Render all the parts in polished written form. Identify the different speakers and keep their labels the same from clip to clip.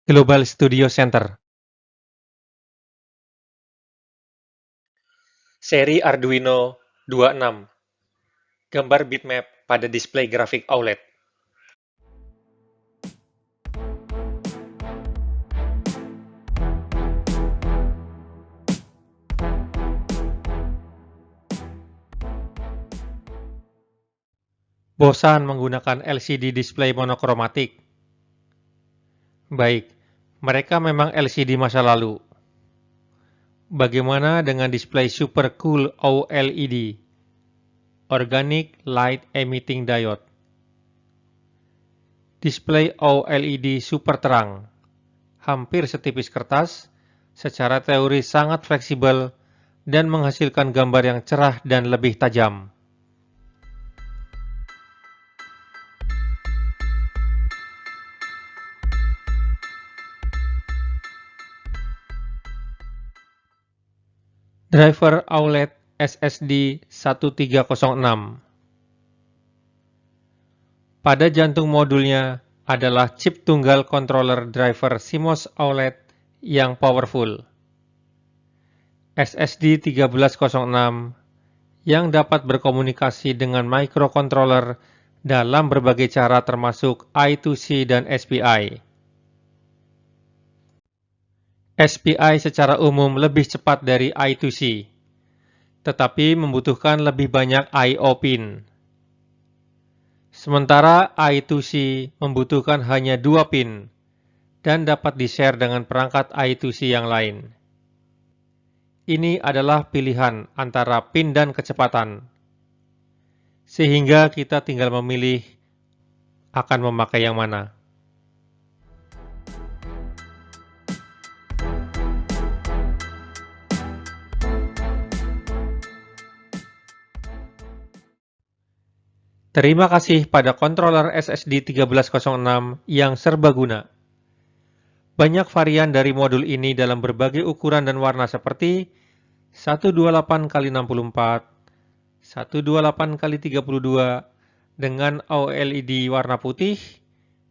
Speaker 1: Global Studio Center. Seri Arduino 26. Gambar bitmap pada display grafik OLED. Bosan menggunakan LCD display monokromatik? Baik, mereka memang LCD masa lalu. Bagaimana dengan display Super Cool OLED? Organic Light Emitting Diode. Display OLED super terang, hampir setipis kertas, secara teori sangat fleksibel dan menghasilkan gambar yang cerah dan lebih tajam. Driver OLED SSD 1306. Pada jantung modulnya adalah chip tunggal controller driver CMOS OLED yang powerful. SSD 1306 yang dapat berkomunikasi dengan microcontroller dalam berbagai cara termasuk I2C dan SPI. SPI secara umum lebih cepat dari I2C, tetapi membutuhkan lebih banyak I/O pin. Sementara I2C membutuhkan hanya 2 pin dan dapat di-share dengan perangkat I2C yang lain. Ini adalah pilihan antara pin dan kecepatan, sehingga kita tinggal memilih akan memakai yang mana. Terima kasih pada controller SSD 1306 yang serbaguna. Banyak varian dari modul ini dalam berbagai ukuran dan warna seperti 128x64, 128x32 dengan OLED warna putih,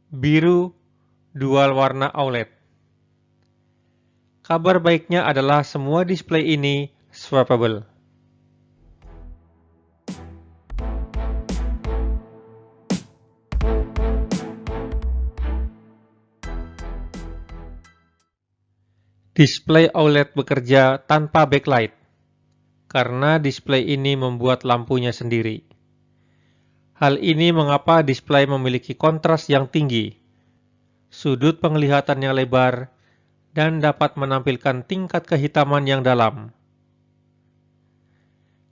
Speaker 1: biru, dual warna OLED. Kabar baiknya adalah semua display ini swappable. Display OLED bekerja tanpa backlight, karena display ini membuat lampunya sendiri. Hal ini mengapa display memiliki kontras yang tinggi, sudut penglihatannya lebar, dan dapat menampilkan tingkat kehitaman yang dalam.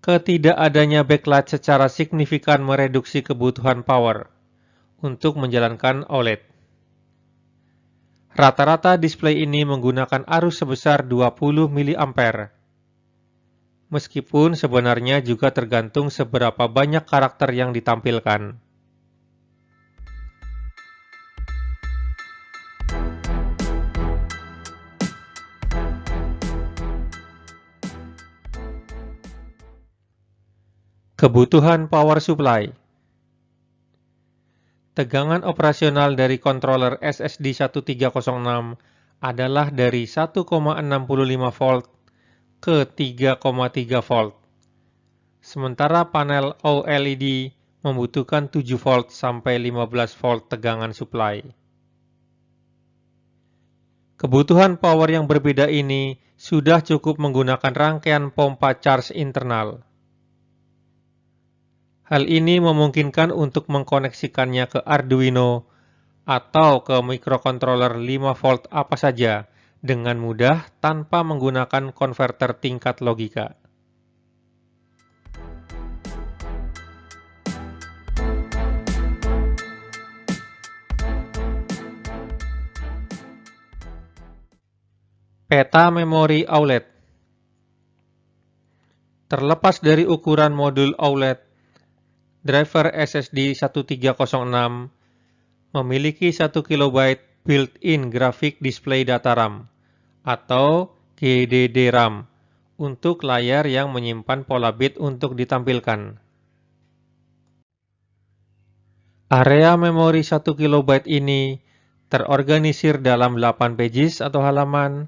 Speaker 1: Ketidakadanya backlight secara signifikan mereduksi kebutuhan power untuk menjalankan OLED. Rata-rata display ini menggunakan arus sebesar 20 mA. Meskipun sebenarnya juga tergantung seberapa banyak karakter yang ditampilkan. Kebutuhan power supply. Tegangan operasional dari controller SSD 1306 adalah dari 1,65 volt ke 3,3 volt. Sementara panel OLED membutuhkan 7 volt sampai 15 volt tegangan supply. Kebutuhan power yang berbeda ini sudah cukup menggunakan rangkaian pompa charge internal. Hal ini memungkinkan untuk mengkoneksikannya ke Arduino atau ke microcontroller 5 volt apa saja dengan mudah tanpa menggunakan konverter tingkat logika. Peta memori OLED. Terlepas dari ukuran modul OLED, driver SSD 1306 memiliki 1 KB built-in Graphic Display Data RAM atau GDDRAM untuk layar yang menyimpan pola bit untuk ditampilkan. Area memori 1 KB ini terorganisir dalam 8 pages atau halaman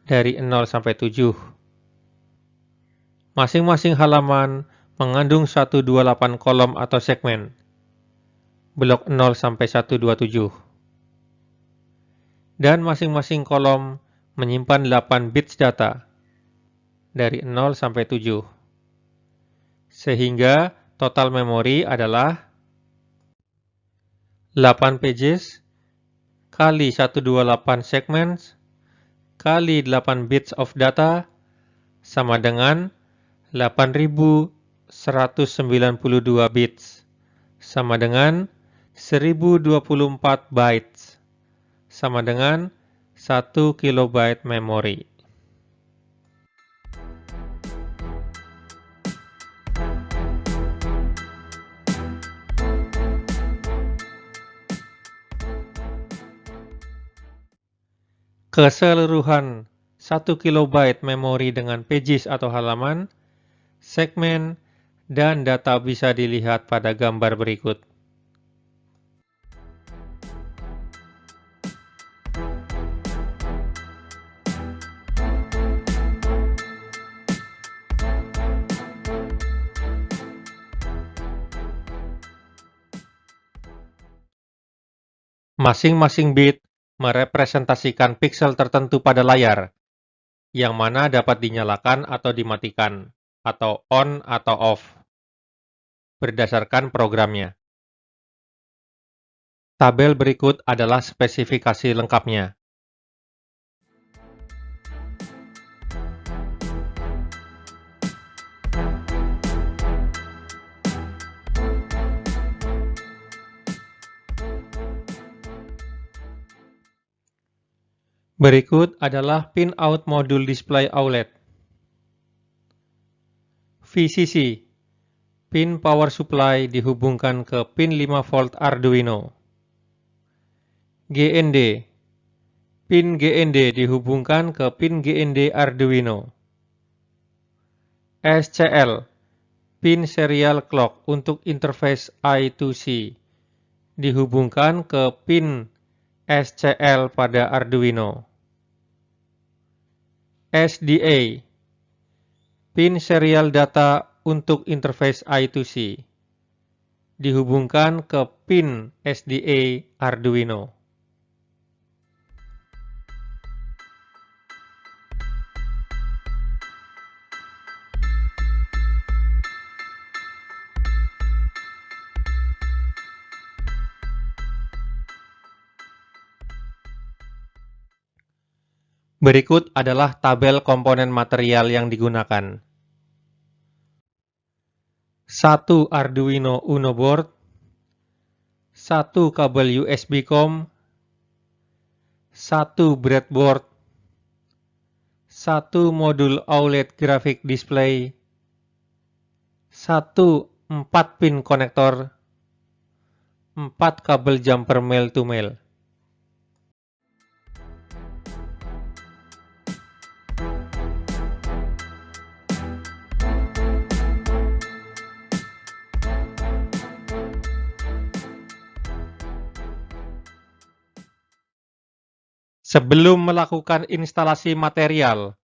Speaker 1: dari 0 sampai 7. Masing-masing halaman mengandung 128 kolom atau segmen, blok 0 sampai 127. Dan masing-masing kolom menyimpan 8 bits data dari 0 sampai 7. Sehingga total memori adalah 8 pages kali 128 segments kali 8 bits of data sama dengan 8192 bits sama dengan 1024 bytes sama dengan 1 kilobyte memori. Keseluruhan 1 kilobyte memori dengan pages atau halaman, segmen, dan data bisa dilihat pada gambar berikut. Masing-masing bit merepresentasikan pixel tertentu pada layar, yang mana dapat dinyalakan atau dimatikan, atau on atau off, berdasarkan programnya. Tabel berikut adalah spesifikasi lengkapnya. Berikut adalah pinout modul display OLED. VCC, pin power supply dihubungkan ke pin 5 volt Arduino. GND, pin GND dihubungkan ke pin GND Arduino. SCL, pin serial clock untuk interface I2C, dihubungkan ke pin SCL pada Arduino. SDA, pin serial data untuk interface I2C, dihubungkan ke pin SDA Arduino. Berikut adalah tabel komponen material yang digunakan. 1 Arduino Uno board, 1 kabel USB COM, 1 breadboard, 1 modul OLED graphic display, 1 4-pin konektor, 4 kabel jumper male to male. Sebelum melakukan instalasi material,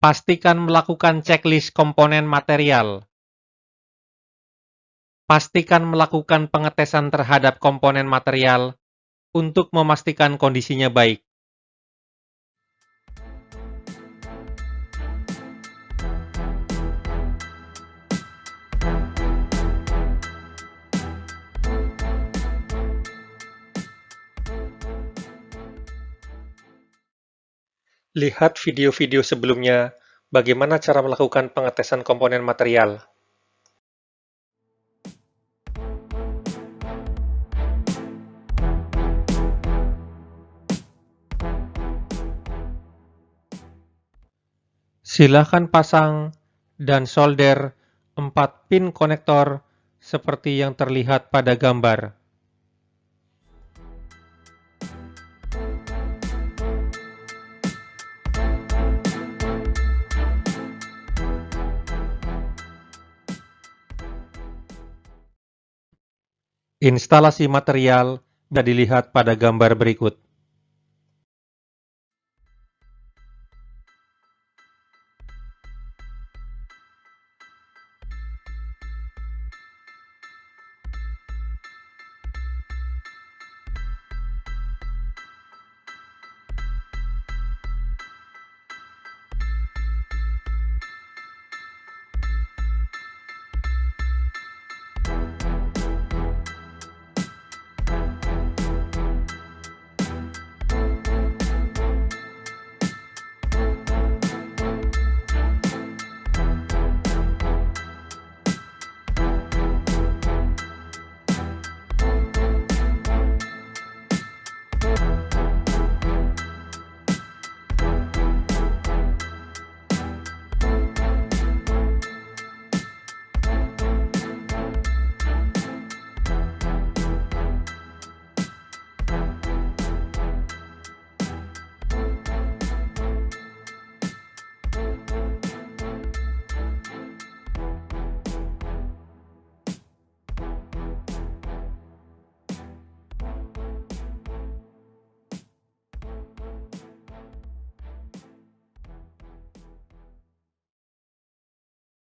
Speaker 1: pastikan melakukan checklist komponen material. Pastikan melakukan pengetesan terhadap komponen material untuk memastikan kondisinya baik. Lihat video-video sebelumnya bagaimana cara melakukan pengetesan komponen material. Silakan pasang dan solder 4 pin konektor seperti yang terlihat pada gambar. Instalasi material bisa dilihat pada gambar berikut.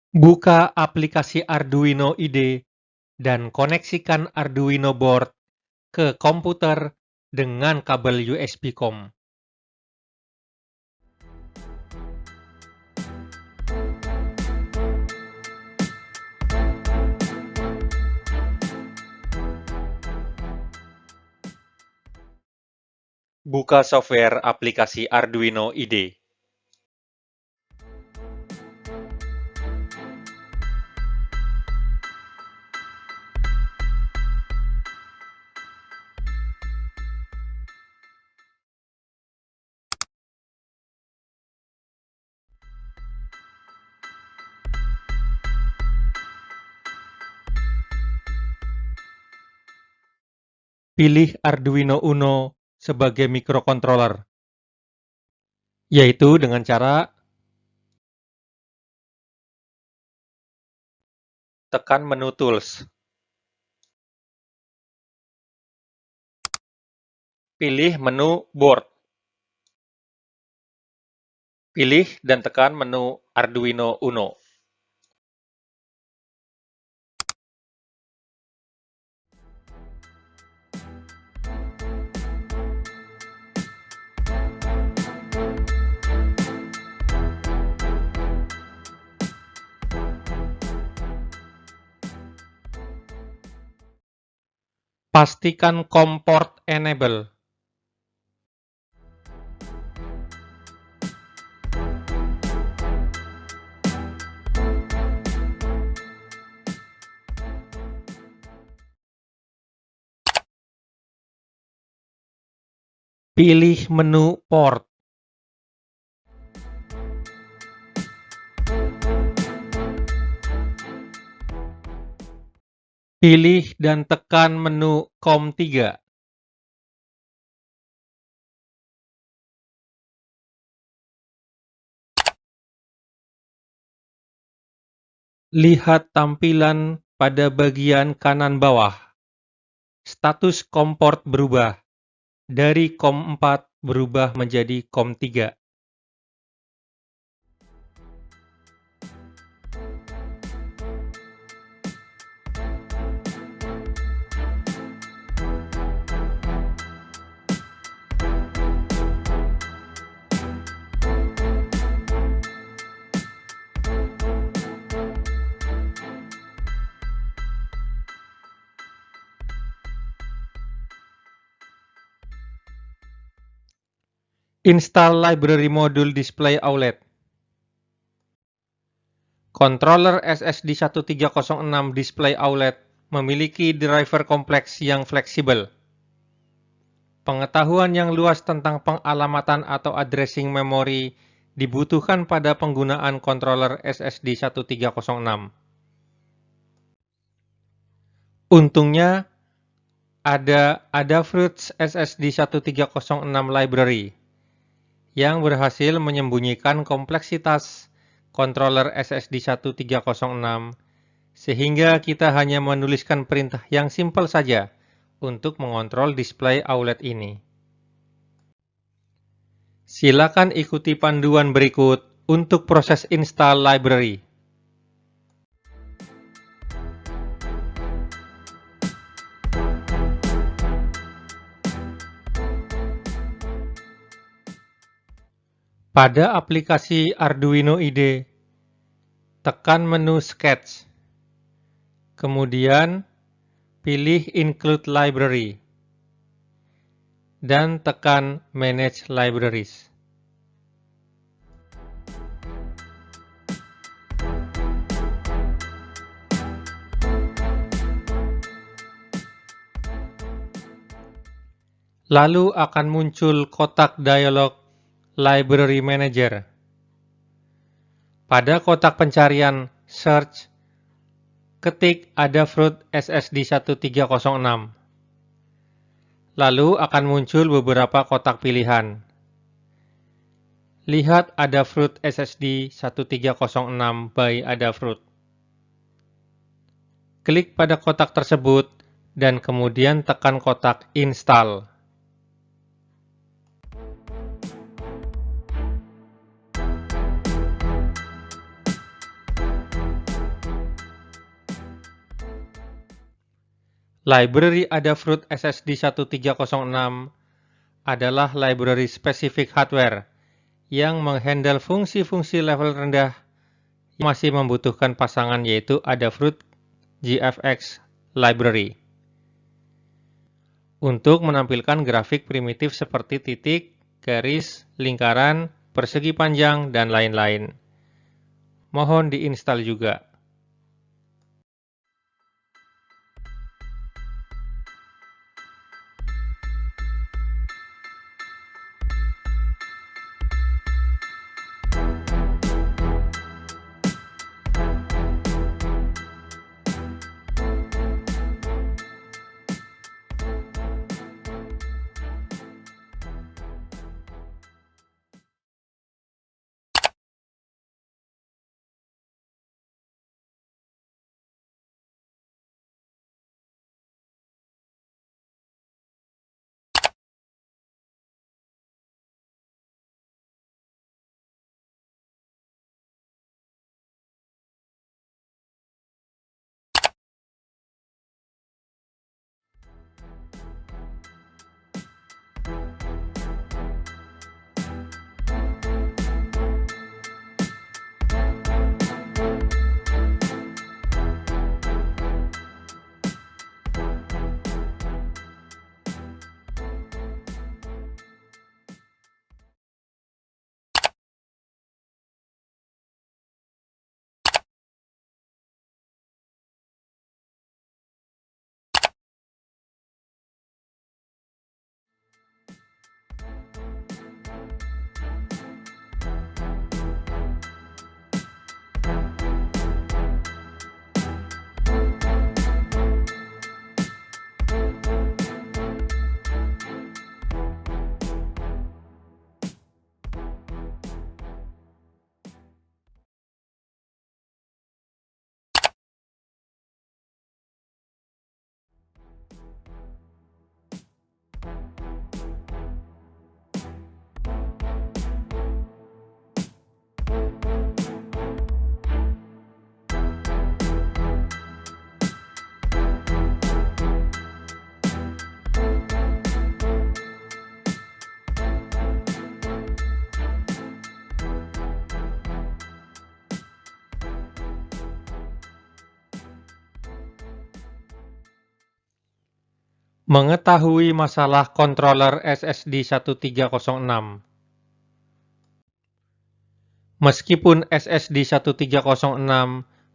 Speaker 1: Buka aplikasi Arduino IDE dan koneksikan Arduino board ke komputer dengan kabel USB-COM. Buka software aplikasi Arduino IDE. Pilih Arduino Uno sebagai microcontroller, yaitu dengan cara tekan menu Tools, pilih menu Board, pilih dan tekan menu Arduino Uno. Pastikan COM port enable. Pilih menu port. Pilih dan tekan menu COM3. Lihat tampilan pada bagian kanan bawah. Status COM port berubah. Dari COM4 berubah menjadi COM3. Install library module display OLED. Controller SSD 1306 display OLED memiliki driver kompleks yang fleksibel. Pengetahuan yang luas tentang pengalamatan atau addressing memori dibutuhkan pada penggunaan controller SSD 1306. Untungnya, ada Adafruit SSD 1306 library yang berhasil menyembunyikan kompleksitas controller SSD 1306 sehingga kita hanya menuliskan perintah yang simpel saja untuk mengontrol display AULED ini. Silakan ikuti panduan berikut untuk proses install library. Pada aplikasi Arduino IDE, tekan menu Sketch, kemudian pilih Include Library, dan tekan Manage Libraries. Lalu akan muncul kotak dialog Library Manager. Pada kotak pencarian Search, ketik Adafruit SSD 1306. Lalu akan muncul beberapa kotak pilihan. Lihat Adafruit SSD 1306 by Adafruit. Klik pada kotak tersebut dan kemudian tekan kotak Install. Library Adafruit SSD 1306 adalah library spesifik hardware yang menghandle fungsi-fungsi level rendah yang masih membutuhkan pasangan, yaitu Adafruit GFX Library, untuk menampilkan grafik primitif seperti titik, garis, lingkaran, persegi panjang, dan lain-lain. Mohon diinstal juga. Mengetahui masalah controller SSD 1306. Meskipun SSD 1306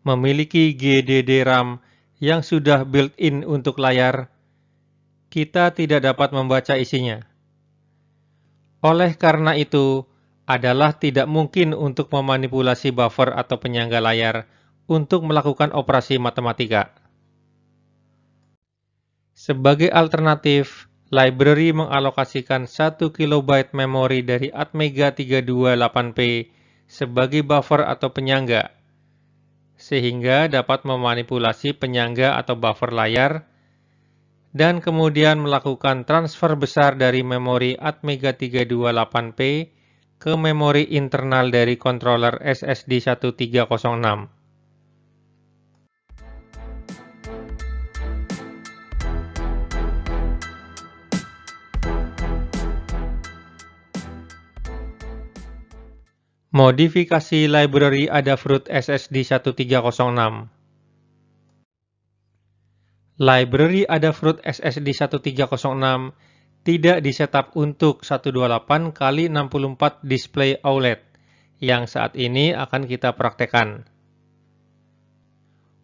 Speaker 1: memiliki GDD RAM yang sudah built-in untuk layar, kita tidak dapat membaca isinya. Oleh karena itu, adalah tidak mungkin untuk memanipulasi buffer atau penyangga layar untuk melakukan operasi matematika. Sebagai alternatif, library mengalokasikan 1 KB memori dari Atmega 328P sebagai buffer atau penyangga, sehingga dapat memanipulasi penyangga atau buffer layar, dan kemudian melakukan transfer besar dari memori Atmega 328P ke memori internal dari controller SSD 1306. Modifikasi library Adafruit SSD 1306. Library Adafruit SSD 1306 tidak disetup untuk 128 x 64 display OLED yang saat ini akan kita praktekkan.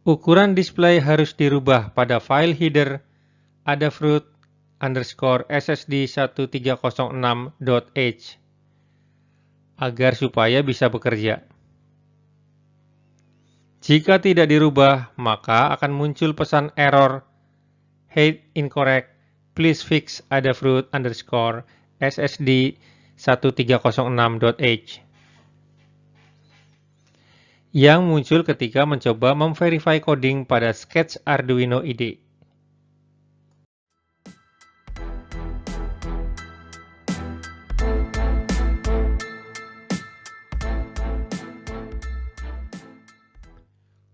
Speaker 1: Ukuran display harus dirubah pada file header adafruit_ssd1306.h agar supaya bisa bekerja. Jika tidak dirubah, maka akan muncul pesan error height incorrect, please fix adafruit_ssd1306.h yang muncul ketika mencoba memverify coding pada sketch Arduino IDE.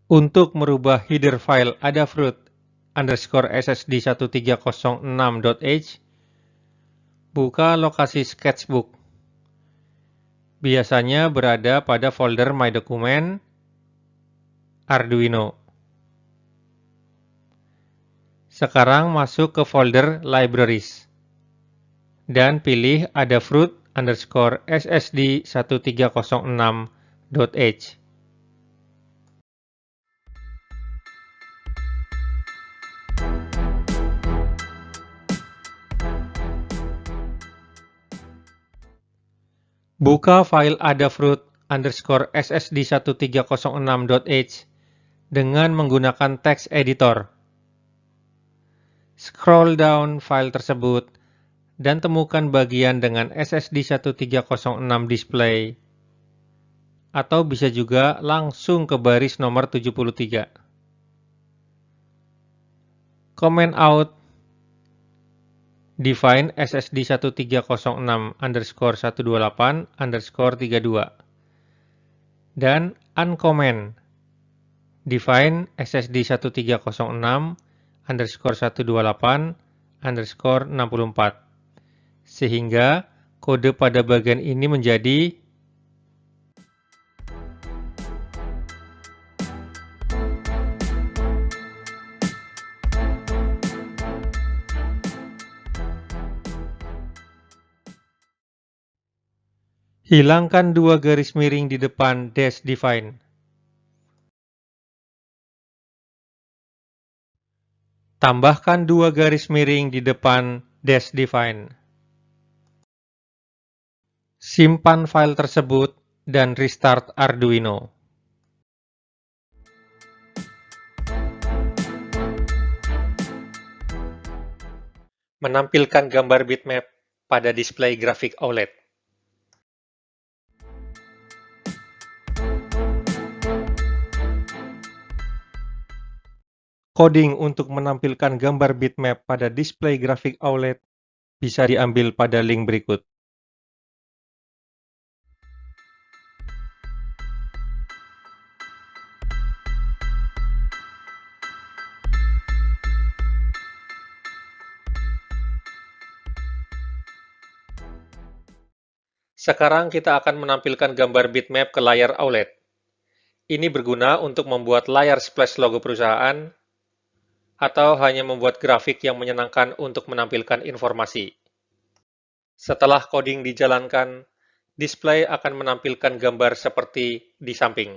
Speaker 1: Untuk merubah header file adafruit_ssd1306.h, buka lokasi sketchbook. Biasanya berada pada folder My Document, Arduino. Sekarang masuk ke folder Libraries dan pilih adafruit_ssd1306.h. Buka file adafruit_ssd1306.h dengan menggunakan text editor. Scroll down file tersebut dan temukan bagian dengan SSD 1306 display, atau bisa juga langsung ke baris nomor 73. Comment out define SSD 1306_128_32 dan uncomment define SSD 1306_128_64 sehingga kode pada bagian ini menjadi hilangkan dua garis miring di depan dash define. Tambahkan dua garis miring di depan dash define. Simpan file tersebut dan restart Arduino. Menampilkan gambar bitmap pada display grafik OLED. Coding untuk menampilkan gambar bitmap pada display grafik OLED bisa diambil pada link berikut. Sekarang kita akan menampilkan gambar bitmap ke layar OLED. Ini berguna untuk membuat layar splash logo perusahaan, atau hanya membuat grafik yang menyenangkan untuk menampilkan informasi. Setelah coding dijalankan, display akan menampilkan gambar seperti di samping.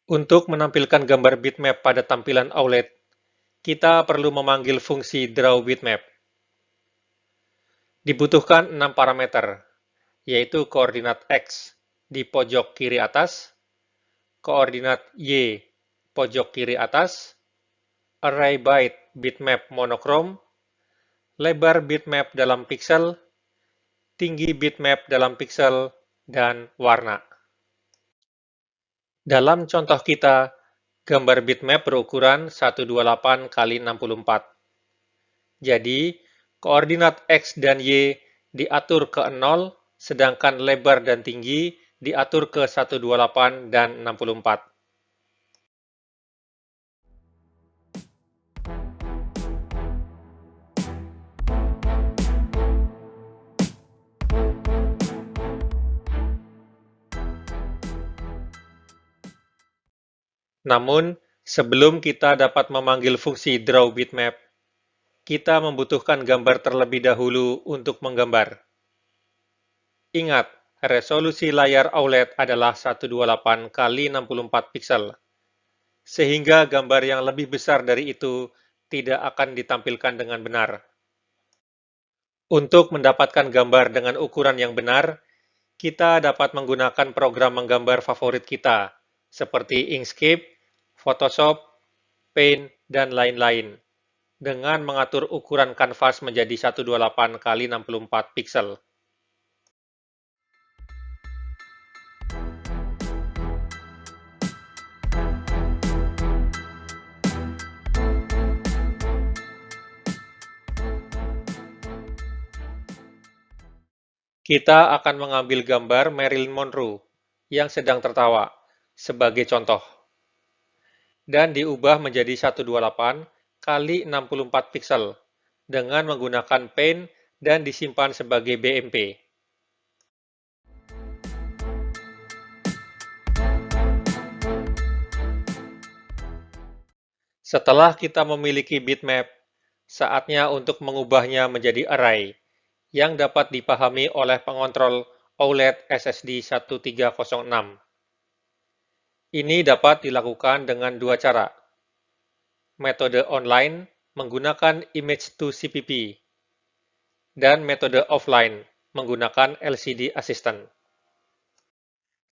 Speaker 1: Untuk menampilkan gambar bitmap pada tampilan OLED, kita perlu memanggil fungsi drawBitmap. Dibutuhkan 6 parameter, yaitu koordinat X di pojok kiri atas, koordinat Y pojok kiri atas, array byte bitmap monochrome, lebar bitmap dalam piksel, tinggi bitmap dalam piksel, dan warna. Dalam contoh kita, gambar bitmap berukuran 128 x 64. Jadi, koordinat X dan Y diatur ke 0, sedangkan lebar dan tinggi diatur ke 128 dan 64. Namun, sebelum kita dapat memanggil fungsi drawBitmap, kita membutuhkan gambar terlebih dahulu untuk menggambar. Ingat, resolusi layar OLED adalah 128 x 64 piksel, sehingga gambar yang lebih besar dari itu tidak akan ditampilkan dengan benar. Untuk mendapatkan gambar dengan ukuran yang benar, kita dapat menggunakan program menggambar favorit kita, seperti Inkscape, Photoshop, Paint, dan lain-lain, dengan mengatur ukuran kanvas menjadi 128 x 64 piksel. Kita akan mengambil gambar Marilyn Monroe yang sedang tertawa sebagai contoh, dan diubah menjadi 128 x 64 piksel dengan menggunakan Paint dan disimpan sebagai BMP. Setelah kita memiliki bitmap, saatnya untuk mengubahnya menjadi array yang dapat dipahami oleh pengontrol OLED SSD 1306. Ini dapat dilakukan dengan dua cara. Metode online menggunakan Image to CPP dan metode offline menggunakan LCD Assistant.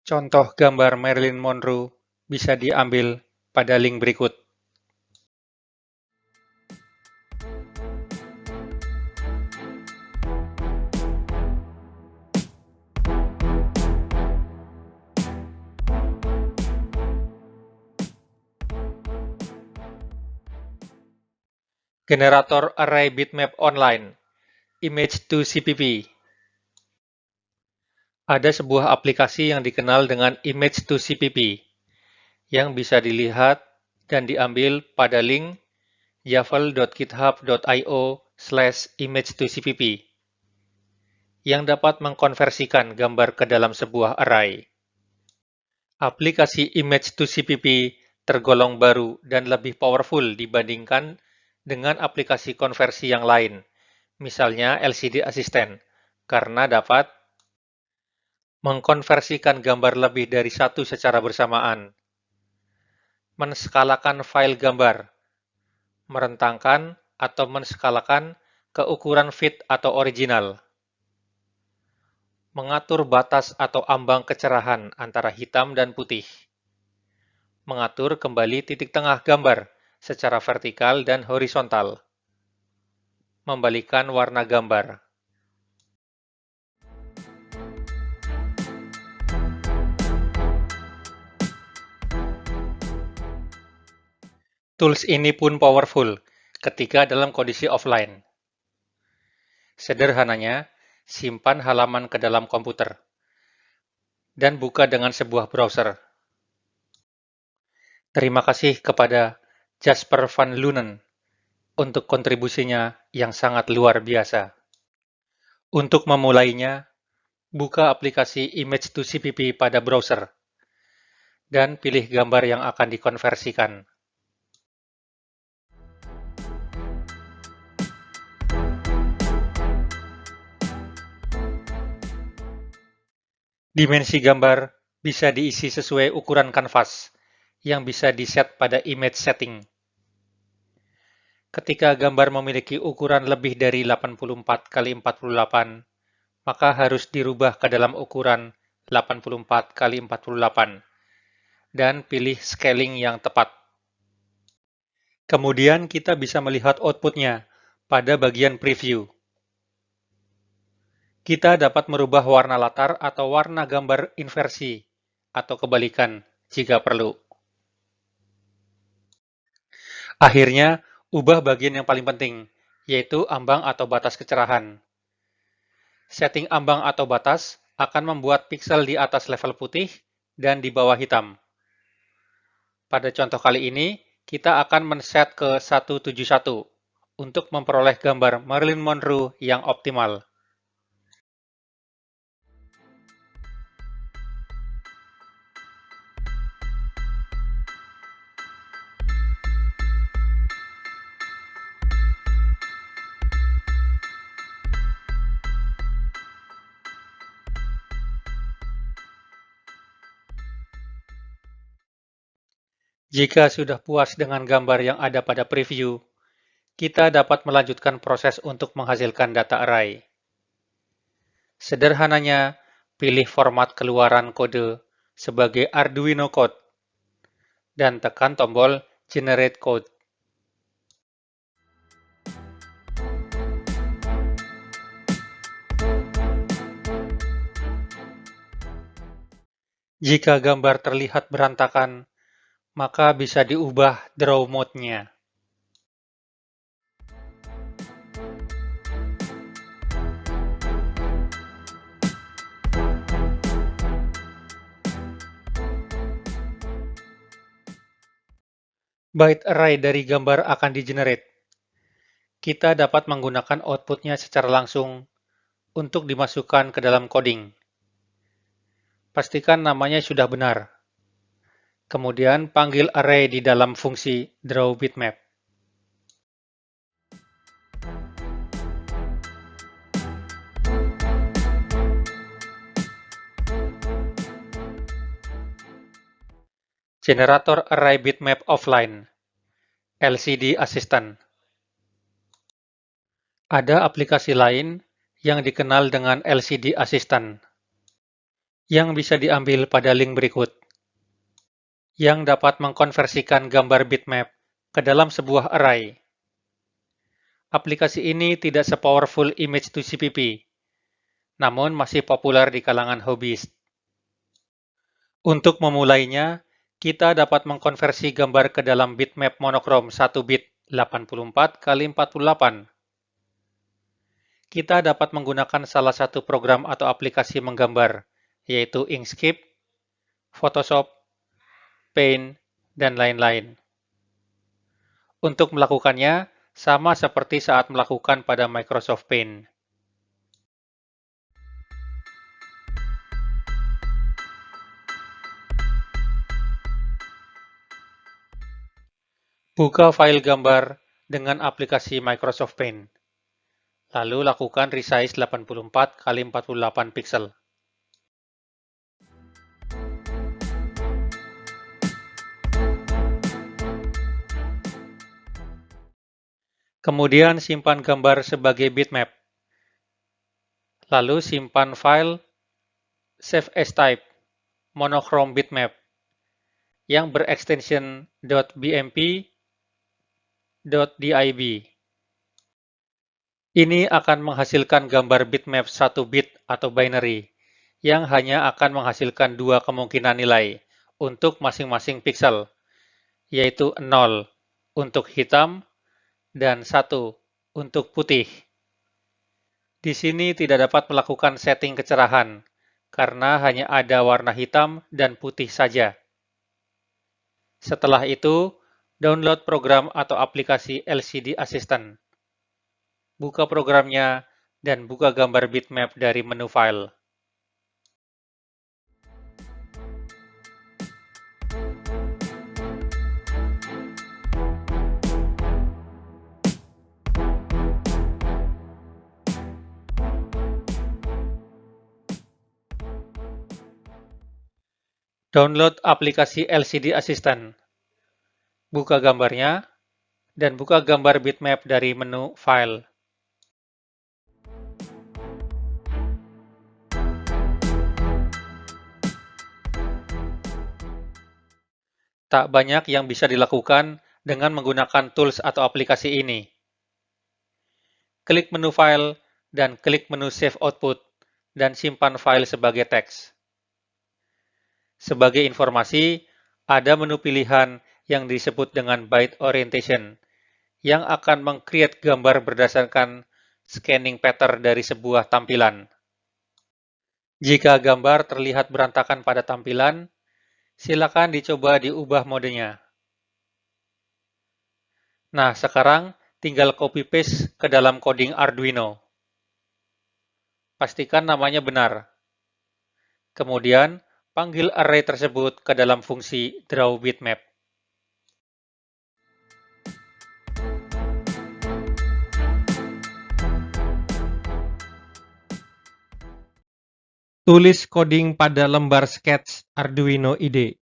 Speaker 1: Contoh gambar Marilyn Monroe bisa diambil pada link berikut. Generator array bitmap online, Image to CPP. Ada sebuah aplikasi yang dikenal dengan Image to CPP, yang bisa dilihat dan diambil pada link yafl.github.io/image2cpp, yang dapat mengkonversikan gambar ke dalam sebuah array. Aplikasi Image to CPP tergolong baru dan lebih powerful dibandingkan dengan aplikasi konversi yang lain, misalnya LCD Assistant, karena dapat mengkonversikan gambar lebih dari satu secara bersamaan, menskalakan file gambar, merentangkan atau menskalakan ke ukuran fit atau original, mengatur batas atau ambang kecerahan antara hitam dan putih, mengatur kembali titik tengah gambar secara vertikal dan horizontal, membalikan warna gambar. Tools ini pun powerful ketika dalam kondisi offline. Sederhananya, simpan halaman ke dalam komputer dan buka dengan sebuah browser. Terima kasih kepada Jasper van Lunen untuk kontribusinya yang sangat luar biasa. Untuk memulainya, buka aplikasi Image to CPP pada browser dan pilih gambar yang akan dikonversikan. Dimensi gambar bisa diisi sesuai ukuran kanvas yang bisa di-set pada image setting. Ketika gambar memiliki ukuran lebih dari 84 x 48, maka harus dirubah ke dalam ukuran 84 x 48 dan pilih scaling yang tepat. Kemudian kita bisa melihat outputnya pada bagian preview. Kita dapat merubah warna latar atau warna gambar inversi atau kebalikan jika perlu. Akhirnya, ubah bagian yang paling penting, yaitu ambang atau batas kecerahan. Setting ambang atau batas akan membuat piksel di atas level putih dan di bawah hitam. Pada contoh kali ini, kita akan men-set ke 171 untuk memperoleh gambar Marilyn Monroe yang optimal. Jika sudah puas dengan gambar yang ada pada preview, kita dapat melanjutkan proses untuk menghasilkan data array. Sederhananya, pilih format keluaran kode sebagai Arduino Code dan tekan tombol Generate Code. Jika gambar terlihat berantakan, maka bisa diubah draw mode-nya. Byte array dari gambar akan di-generate. Kita dapat menggunakan output-nya secara langsung untuk dimasukkan ke dalam coding. Pastikan namanya sudah benar. Kemudian panggil array di dalam fungsi drawBitmap. Generator Array Bitmap Offline LCD Assistant. Ada aplikasi lain yang dikenal dengan LCD Assistant yang bisa diambil pada link berikut, yang dapat mengkonversikan gambar bitmap ke dalam sebuah array. Aplikasi ini tidak se-powerful image to CPP, namun masih populer di kalangan hobbyist. Untuk memulainya, kita dapat mengkonversi gambar ke dalam bitmap monokrom 1 bit 84x48. Kita dapat menggunakan salah satu program atau aplikasi menggambar, yaitu Inkscape, Photoshop, Paint, dan lain-lain. Untuk melakukannya, sama seperti saat melakukan pada Microsoft Paint. Buka file gambar dengan aplikasi Microsoft Paint. Lalu lakukan resize 84x48 pixel. Kemudian simpan gambar sebagai bitmap. Lalu simpan file save as type monochrome bitmap yang berekstensi .bmp.dib. Ini akan menghasilkan gambar bitmap 1 bit atau binary yang hanya akan menghasilkan dua kemungkinan nilai untuk masing-masing pixel, yaitu 0 untuk hitam dan 1 untuk putih. Di sini tidak dapat melakukan setting kecerahan, karena hanya ada warna hitam dan putih saja. Setelah itu, download program atau aplikasi LCD Assistant. Buka programnya dan buka gambar bitmap dari menu file. Download aplikasi LCD Assistant. Buka gambarnya, dan buka gambar bitmap dari menu File. Tak banyak yang bisa dilakukan dengan menggunakan tools atau aplikasi ini. Klik menu File dan klik menu Save Output dan simpan file sebagai teks. Sebagai informasi, ada menu pilihan yang disebut dengan Byte Orientation yang akan meng-create gambar berdasarkan scanning pattern dari sebuah tampilan. Jika gambar terlihat berantakan pada tampilan, silakan dicoba diubah modenya. Nah, sekarang tinggal copy-paste ke dalam coding Arduino. Pastikan namanya benar. Kemudian, panggil array tersebut ke dalam fungsi drawBitmap. Tulis coding pada lembar sketch Arduino IDE.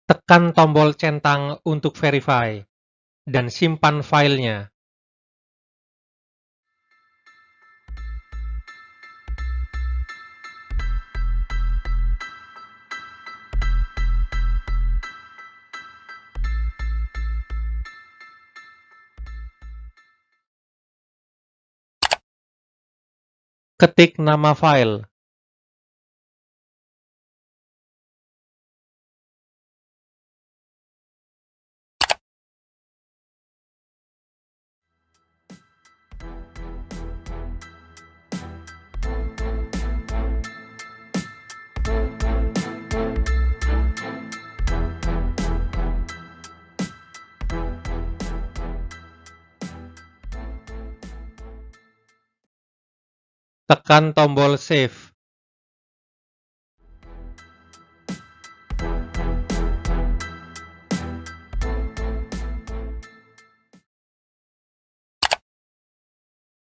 Speaker 1: Tekan tombol centang untuk verify, dan simpan filenya. Ketik nama file. Tekan tombol save.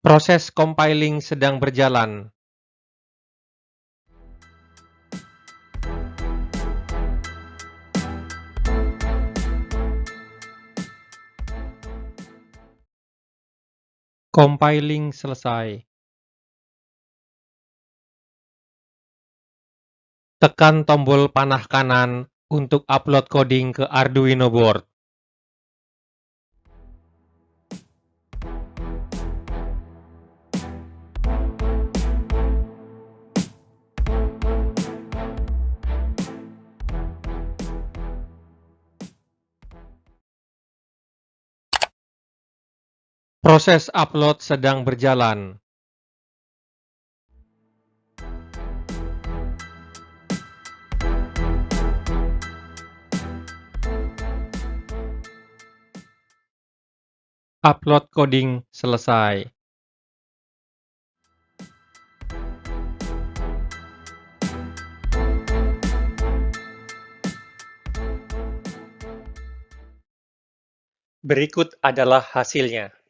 Speaker 1: Proses compiling sedang berjalan. Compiling selesai. Tekan tombol panah kanan untuk upload coding ke Arduino board. Proses upload sedang berjalan. Upload coding selesai. Berikut adalah hasilnya.